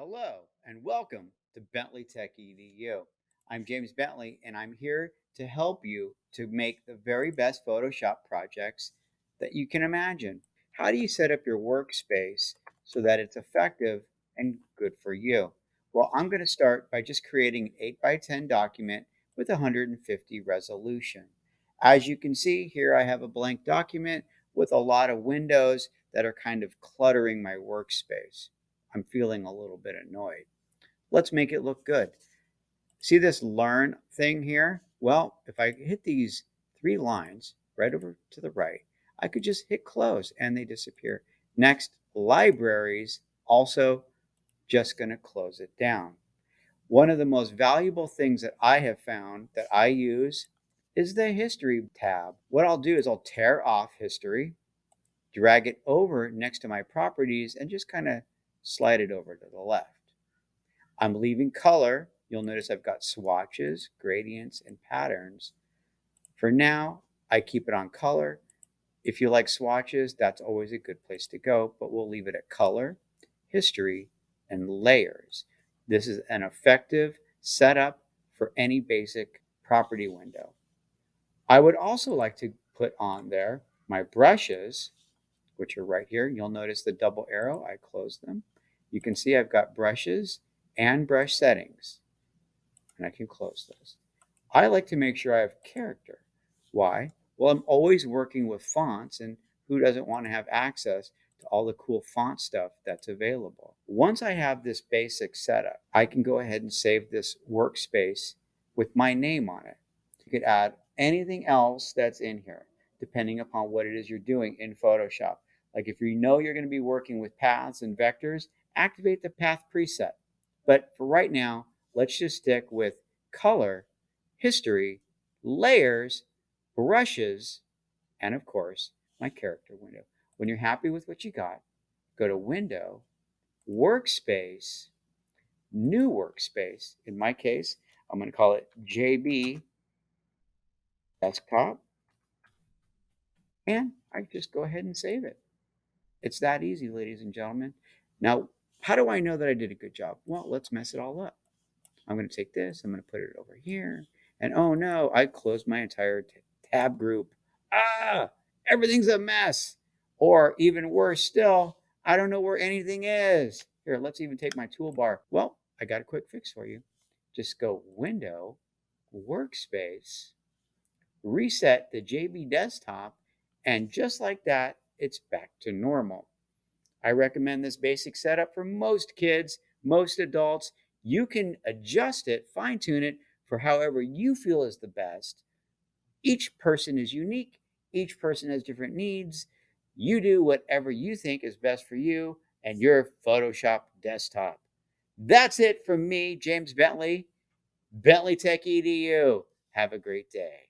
Hello and welcome to Bentley Tech EDU. I'm James Bentley and I'm here to help you to make the very best Photoshop projects that you can imagine. How do you set up your workspace so that it's effective and good for you? Well, I'm going to start by just creating an 8 by 10 document with 150 resolution. As you can see here, I have a blank document with a lot of windows that are kind of cluttering my workspace. I'm feeling a little bit annoyed. Let's make it look good. See this learn thing here? Well, if I hit these three lines right over to the right, I could just hit close and they disappear. Next, libraries, also just going to close it down. One of the most valuable things that I have found that I use is the history tab. What I'll do is I'll tear off history, drag it over next to my properties, and just kind of slide it over to the left. I'm leaving color. You'll notice I've got swatches, gradients, and patterns. For now, I keep it on color. If you like swatches, that's always a good place to go, but we'll leave it at color, history, and layers. This is an effective setup for any basic property window. I would also like to put on there my brushes, which are right here. You'll notice the double arrow. I closed them. You can see I've got brushes and brush settings, and I can close those. I like to make sure I have character. Why? Well, I'm always working with fonts, and who doesn't want to have access to all the cool font stuff that's available? Once I have this basic setup, I can go ahead and save this workspace with my name on it. You could add anything else that's in here, depending upon what it is you're doing in Photoshop. Like if you know you're going to be working with paths and vectors, activate the path preset. But for right now, let's just stick with color, history, layers, brushes, and of course, my character window. When you're happy with what you got, go to Window, Workspace, New Workspace. In my case, I'm going to call it JB Desktop, and I just go ahead and save it. It's that easy, ladies and gentlemen. Now, how do I know that I did a good job? Well, let's mess it all up. I'm going to take this, I'm going to put it over here, and oh no, I closed my entire tab group. Ah, everything's a mess. Or even worse still, I don't know where anything is. Here, let's even take my toolbar. Well, I got a quick fix for you. Just go Window, Workspace, reset the JB Desktop, and just like that, it's back to normal. I recommend this basic setup for most kids, most adults. You can adjust it, fine tune it for however you feel is the best. Each person is unique. Each person has different needs. You do whatever you think is best for you and your Photoshop desktop. That's it from me, James Bentley, Bentley Tech EDU. Have a great day.